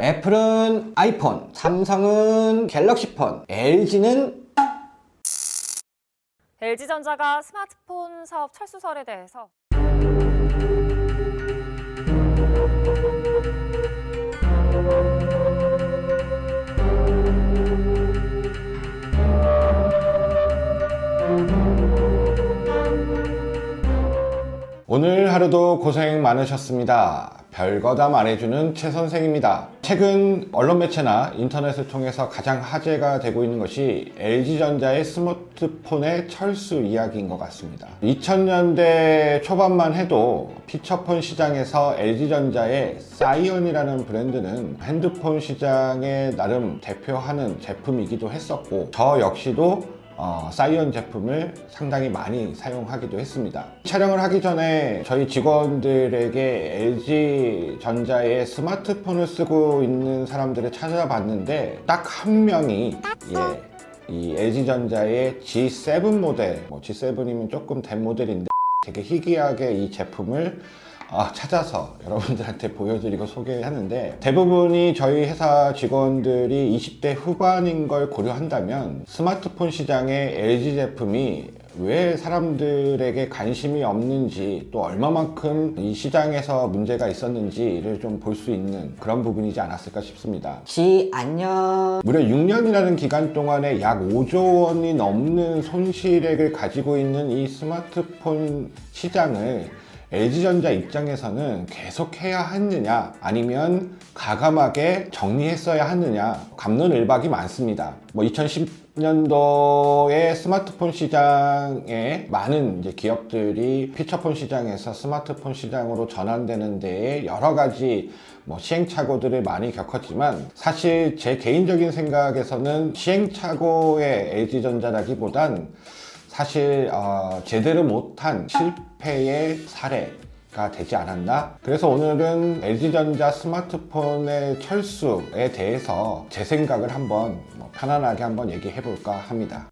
애플은 아이폰, 삼성은 갤럭시 폰, LG는 LG전자가 스마트폰 사업 철수설에 대해서 오늘 하루도 고생 많으셨습니다. 별거 다 말해주는 최 선생입니다. 최근 언론 매체나 인터넷을 통해서 가장 화제가 되고 있는 것이 LG전자의 스마트폰의 철수 이야기인 것 같습니다. 2000년대 초반만 해도 피처폰 시장에서 LG전자의 사이언이라는 브랜드는 핸드폰 시장에 나름 대표하는 제품이기도 했었고, 저 역시도 사이언 제품을 상당히 많이 사용하기도 했습니다. 촬영을 하기 전에 저희 직원들에게 LG전자의 스마트폰을 쓰고 있는 사람들을 찾아봤는데 딱 한 명이 이 LG전자의 G7 모델, G7이면 조금 된 모델인데 되게 희귀하게 이 제품을 찾아서 여러분들한테 보여드리고 소개하는데, 대부분이 저희 회사 직원들이 20대 후반인 걸 고려한다면 스마트폰 시장의 LG 제품이 왜 사람들에게 관심이 없는지, 또 얼마만큼 이 시장에서 문제가 있었는지를 좀 볼 수 있는 그런 부분이지 않았을까 싶습니다. 안녕. 무려 6년이라는 기간 동안에 약 5조 원이 넘는 손실액을 가지고 있는 이 스마트폰 시장을 LG전자 입장에서는 계속해야 하느냐, 아니면 가감하게 정리했어야 하느냐, 갑론을박이 많습니다. 2010년도에 스마트폰 시장에 많은 기업들이 피처폰 시장에서 스마트폰 시장으로 전환되는 데에 여러 가지 시행착오들을 많이 겪었지만, 사실 제 개인적인 생각에서는 시행착오의 LG전자라기보단 사실 제대로 못한 실패의 사례가 되지 않았나? 그래서 오늘은 LG전자 스마트폰의 철수에 대해서 제 생각을 한번 편안하게 한번 얘기해 볼까 합니다.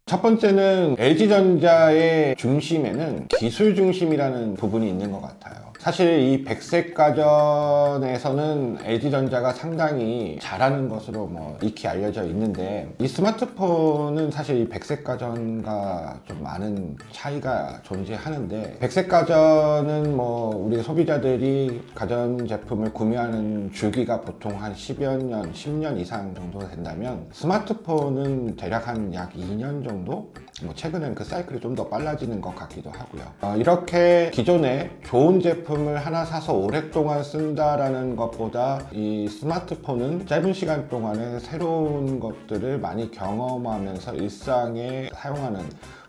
첫 번째는 LG전자의 중심에는 기술 중심이라는 부분이 있는 것 같아요. 사실 이 백색 가전에서는 LG전자가 상당히 잘하는 것으로 익히 알려져 있는데, 이 스마트폰은 사실 이 백색 가전과 좀 많은 차이가 존재하는데, 백색 가전은 우리 소비자들이 가전 제품을 구매하는 주기가 보통 한 10여 년, 10년 이상 정도 된다면, 스마트폰은 대략 한 약 2년 정도? 최근엔 그 사이클이 좀 더 빨라지는 것 같기도 하고요. 이렇게 기존에 좋은 제품을 하나 사서 오랫동안 쓴다라는 것보다 이 스마트폰은 짧은 시간 동안에 새로운 것들을 많이 경험하면서 일상에 사용하는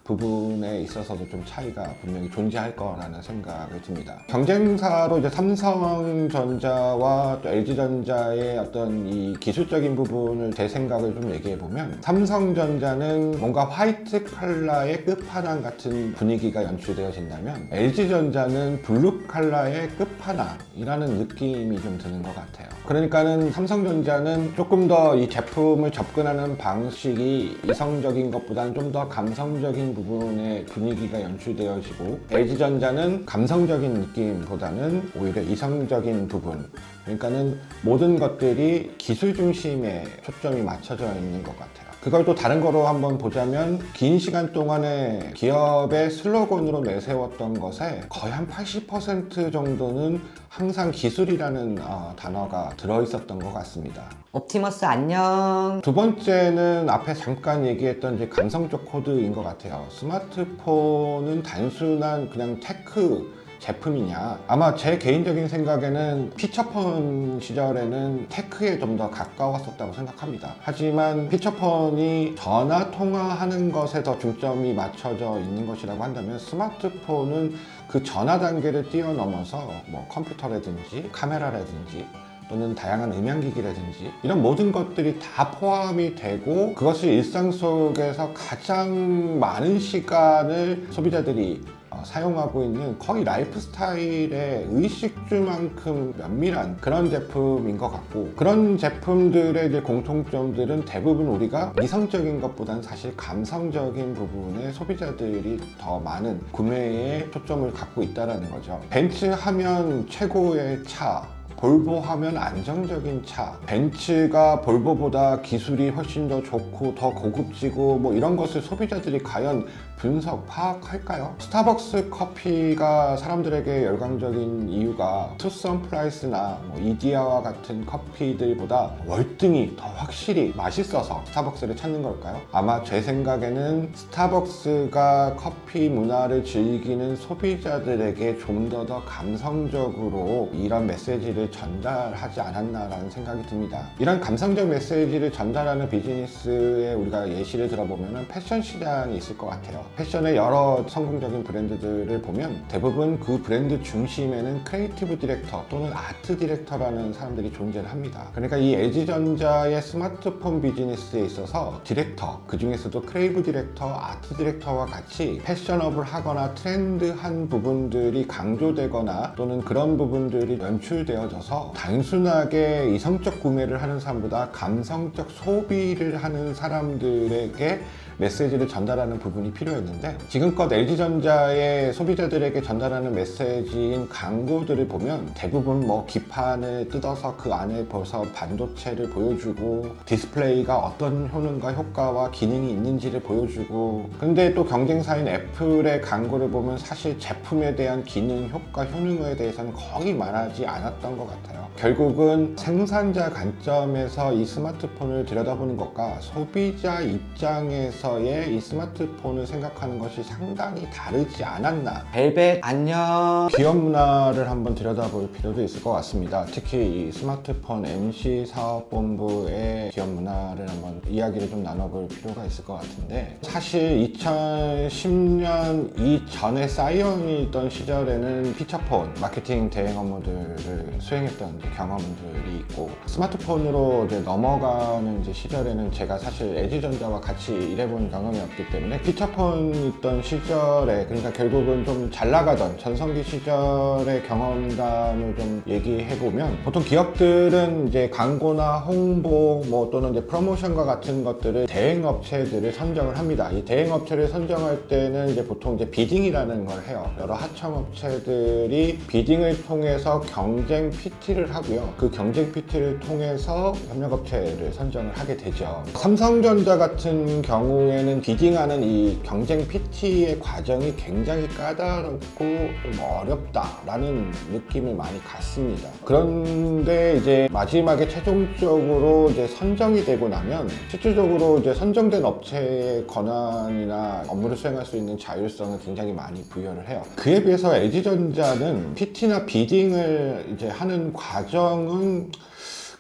부분에 있어서도 좀 차이가 분명히 존재할 거라는 생각을 듭니다. 경쟁사로 이제 삼성전자와 또 LG전자의 어떤 이 기술적인 부분을 제 생각을 좀 얘기해 보면, 삼성전자는 뭔가 화이트 컬러의 끝판왕 같은 분위기가 연출되어진다면, LG전자는 블루 컬러의 끝판왕이라는 느낌이 좀 드는 것 같아요. 그러니까는 삼성전자는 조금 더 이 제품을 접근하는 방식이 이성적인 것보다는 좀 더 감성적인 부분의 분위기가 연출되어지고, LG전자는 감성적인 느낌보다는 오히려 이성적인 부분, 그러니까는 모든 것들이 기술 중심에 초점이 맞춰져 있는 것 같아요. 그걸 또 다른 거로 한번 보자면, 긴 시간 동안에 기업의 슬로건으로 내세웠던 것에 거의 한 80% 정도는 항상 기술이라는 단어가 들어있었던 것 같습니다. 옵티머스 안녕. 두 번째는 앞에 잠깐 얘기했던 이제 감성적 코드인 것 같아요. 스마트폰은 단순한 그냥 테크 제품이냐? 아마 제 개인적인 생각에는 피처폰 시절에는 테크에 좀 더 가까웠었다고 생각합니다. 하지만 피처폰이 전화 통화하는 것에 더 중점이 맞춰져 있는 것이라고 한다면, 스마트폰은 그 전화 단계를 뛰어넘어서 컴퓨터라든지 카메라라든지 또는 다양한 음향기기라든지 이런 모든 것들이 다 포함이 되고, 그것이 일상 속에서 가장 많은 시간을 소비자들이 사용하고 있는 거의 라이프 스타일의 의식주만큼 면밀한 그런 제품인 것 같고, 그런 제품들의 이제 공통점들은 대부분 우리가 이성적인 것보다는 사실 감성적인 부분에 소비자들이 더 많은 구매에 초점을 갖고 있다는 거죠. 벤츠 하면 최고의 차, 볼보 하면 안정적인 차, 벤츠가 볼보보다 기술이 훨씬 더 좋고 더 고급지고 뭐 이런 것을 소비자들이 과연 분석, 파악할까요? 스타벅스 커피가 사람들에게 열광적인 이유가 투썸 프라이스나 뭐 이디야와 같은 커피들보다 월등히 더 확실히 맛있어서 스타벅스를 찾는 걸까요? 아마 제 생각에는 스타벅스가 커피 문화를 즐기는 소비자들에게 좀 더 감성적으로 이런 메시지를 전달하지 않았나라는 생각이 듭니다. 이런 감성적 메시지를 전달하는 비즈니스에 우리가 예시를 들어보면 패션 시장이 있을 것 같아요. 패션의 여러 성공적인 브랜드들을 보면 대부분 그 브랜드 중심에는 크리에이티브 디렉터 또는 아트 디렉터라는 사람들이 존재를 합니다. 그러니까 이 LG전자의 스마트폰 비즈니스에 있어서 디렉터, 그 중에서도 크리에이티브 디렉터, 아트 디렉터와 같이 패셔너블 하거나 트렌드한 부분들이 강조되거나 또는 그런 부분들이 연출되어져서 단순하게 이성적 구매를 하는 사람보다 감성적 소비를 하는 사람들에게 메시지를 전달하는 부분이 필요했는데, 지금껏 LG전자의 소비자들에게 전달하는 메시지인 광고들을 보면 대부분 뭐 기판을 뜯어서 그 안에 벌써 반도체를 보여주고 디스플레이가 어떤 효능과 효과와 기능이 있는지를 보여주고, 근데 또 경쟁사인 애플의 광고를 보면 사실 제품에 대한 기능, 효과, 효능에 대해서는 거의 말하지 않았던 것 같아요. 결국은 생산자 관점에서 이 스마트폰을 들여다보는 것과 소비자 입장에서의 이 스마트폰을 생각하는 것이 상당히 다르지 않았나. 벨벳 안녕. 기업 문화를 한번 들여다볼 필요도 있을 것 같습니다. 특히 이 스마트폰 MC 사업본부의 기업 문화를 한번 이야기를 좀 나눠볼 필요가 있을 것 같은데, 사실 2010년 이전에 사이언이던 시절에는 피처폰, 마케팅 대행 업무들을 수행했던 경험들이 있고, 스마트폰으로 이제 넘어가는 이제 시절에는 제가 사실 LG전자와 같이 일해본 경험이 없기 때문에 피처폰 있던 시절에, 그러니까 결국은 좀 잘 나가던 전성기 시절의 경험담을 좀 얘기해보면, 보통 기업들은 이제 광고나 홍보 뭐 또는 이제 프로모션과 같은 것들을 대행업체들을 선정을 합니다. 이 대행업체를 선정할 때는 이제 보통 이제 비딩이라는 걸 해요. 여러 하청업체들이 비딩을 통해서 경쟁 PT를 하고요. 그 경쟁 PT를 통해서 협력업체를 선정을 하게 되죠. 삼성전자 같은 경우에는 비딩하는 이 경쟁 PT의 과정이 굉장히 까다롭고 좀 어렵다라는 느낌을 많이 갖습니다. 그런데 이제 마지막에 최종적으로 이제 선정이 되고 나면 실질적으로 이제 선정된 업체의 권한이나 업무를 수행할 수 있는 자율성을 굉장히 많이 부여를 해요. 그에 비해서 LG전자는 PT나 비딩을 이제 하는 과정은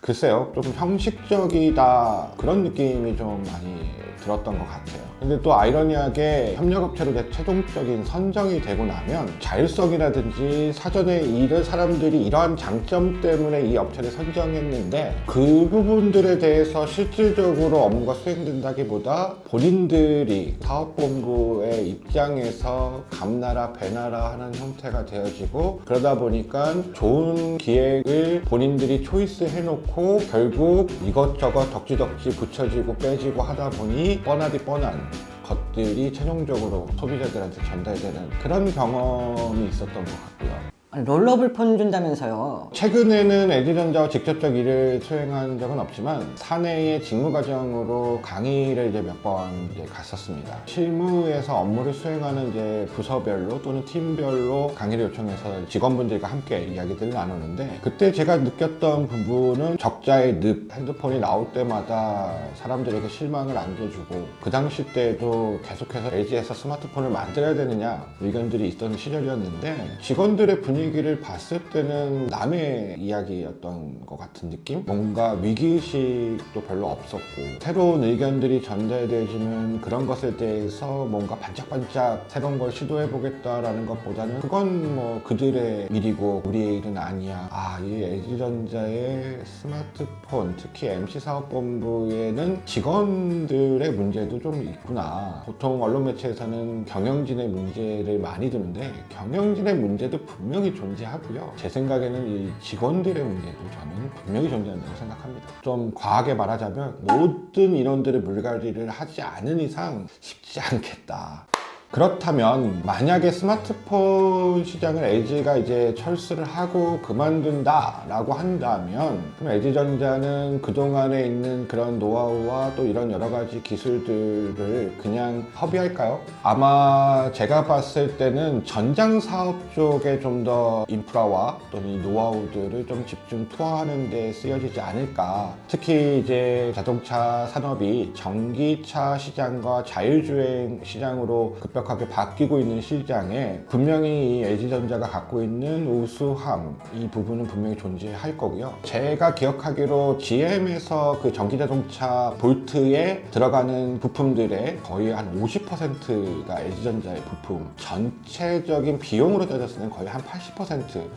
글쎄요, 좀 형식적이다, 그런 느낌이 좀 많이 들었던 것 같아요. 근데 또 아이러니하게 협력업체로 최종적인 선정이 되고 나면 자율성이라든지 사전에 이런 사람들이 이러한 장점 때문에 이 업체를 선정했는데 그 부분들에 대해서 실질적으로 업무가 수행된다기보다 본인들이 사업본부의 입장에서 감나라 배나라 하는 형태가 되어지고, 그러다 보니까 좋은 기획을 본인들이 초이스 해놓고 결국 이것저것 덕지덕지 붙여지고 빼지고 하다 보니 뻔하디 뻔한 것들이 최종적으로 소비자들한테 전달되는 그런 경험이 있었던 것 같고요. 아니, 롤러블 폰 준다면서요. 최근에는 LG전자와 직접적 일을 수행한 적은 없지만 사내의 직무 과정으로 강의를 이제 몇 번 이제 갔었습니다. 실무에서 업무를 수행하는 이제 부서별로 또는 팀별로 강의를 요청해서 직원분들과 함께 이야기들을 나누는데, 그때 제가 느꼈던 부분은 적자의 늪, 핸드폰이 나올 때마다 사람들에게 실망을 안겨주고, 그 당시 때도 계속해서 LG에서 스마트폰을 만들어야 되느냐 의견들이 있던 시절이었는데, 직원들의 분위기를 봤을 때는 남의 이야기였던 것 같은 느낌? 뭔가 위기의식도 별로 없었고, 새로운 의견들이 전달되지만 그런 것에 대해서 뭔가 반짝반짝 새로운 걸 시도해보겠다라는 것보다는 그건 뭐 그들의 일이고 우리의 일은 아니야. 이 LG전자의 스마트폰, 특히 MC사업본부에는 직원들의 문제도 좀 있구나. 보통 언론 매체에서는 경영진의 문제를 많이 드는데 경영진의 문제도 분명히 존재하고요. 제 생각에는 이 직원들의 문제도 저는 분명히 존재한다고 생각합니다. 좀 과하게 말하자면 모든 인원들의 물갈이를 하지 않은 이상 쉽지 않겠다. 그렇다면 만약에 스마트폰 시장을 LG가 이제 철수를 하고 그만둔다라고 한다면 그럼 LG전자는 그동안에 있는 그런 노하우와 또 이런 여러 가지 기술들을 그냥 허비할까요? 아마 제가 봤을 때는 전장 사업 쪽에 좀 더 인프라와 또는 이 노하우들을 좀 집중 투하하는 데 쓰여지지 않을까. 특히 이제 자동차 산업이 전기차 시장과 자율주행 시장으로 급격하게 바뀌고 있는 시장에 분명히 이 LG전자가 갖고 있는 우수함 이 부분은 분명히 존재할 거고요. 제가 기억하기로 GM에서 그 전기자동차 볼트에 들어가는 부품들의 거의 한 50%가 LG전자의 부품, 전체적인 비용으로 따졌을 때는 거의 한 80%.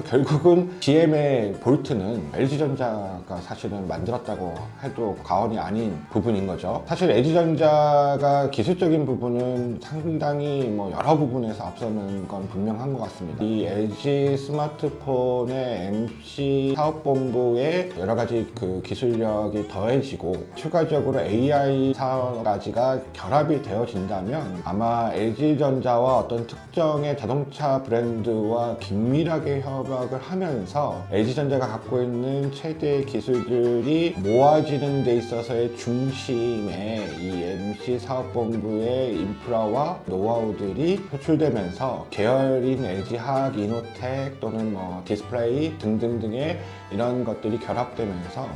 결국은 GM의 볼트는 LG전자가 사실은 만들었다고 해도 과언이 아닌 부분인 거죠. 사실 LG전자가 기술적인 부분은 상당히 여러 부분에서 앞서는 건 분명한 것 같습니다. 이 LG 스마트폰의 MC 사업본부의 여러 가지 그 기술력이 더해지고 추가적으로 AI 사업까지가 결합이 되어진다면 아마 LG전자와 어떤 특정의 자동차 브랜드와 긴밀하게 협업을 하면서 LG전자가 갖고 있는 최대의 기술들이 모아지는 데 있어서의 중심에 이 MC 사업본부의 인프라와 노하우들이 표출되면서 계열인 LG화학, 이노텍 또는 디스플레이 등등등의 이런 것들이 결합되면서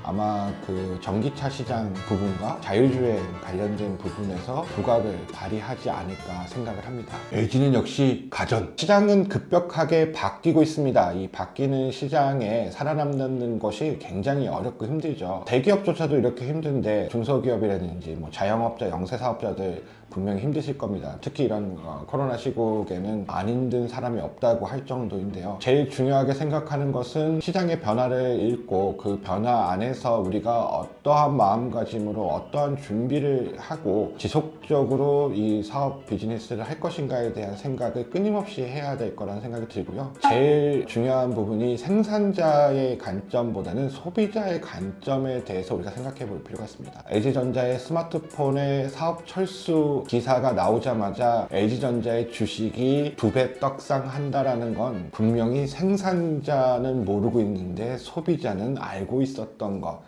아마 그 전기차 시장 부분과 자율주행 관련된 부분에서 두각을 발휘하지 않을까 생각을 합니다. LG는 역시 가전. 시장은 급격하게 바뀌고 있습니다. 이 바뀌는 시장에 살아남는 것이 굉장히 어렵고 힘들죠. 대기업조차도 이렇게 힘든데 중소기업이라든지 자영업자, 영세사업자들 분명히 힘드실 겁니다. 특히 이런 코로나 시국에는 안 힘든 사람이 없다고 할 정도인데요. 제일 중요하게 생각하는 것은 시장의 변화를 읽고 그 변화 안에서 우리가 어떠한 마음가짐으로 어떠한 준비를 하고 지속적으로 이 사업 비즈니스를 할 것인가에 대한 생각을 끊임없이 해야 될 거라는 생각이 들고요. 제일 중요한 부분이 생산자의 관점보다는 소비자의 관점에 대해서 우리가 생각해 볼 필요가 있습니다. LG전자의 스마트폰의 사업 철수 기사가 나오자마자 LG전자의 주식이 2배 떡상한다라는 건 분명히 생산자는 모르고 있는데 소비자는 알고 있었던 것.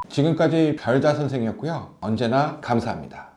지금까지 별다 선생이었고요. 언제나 감사합니다.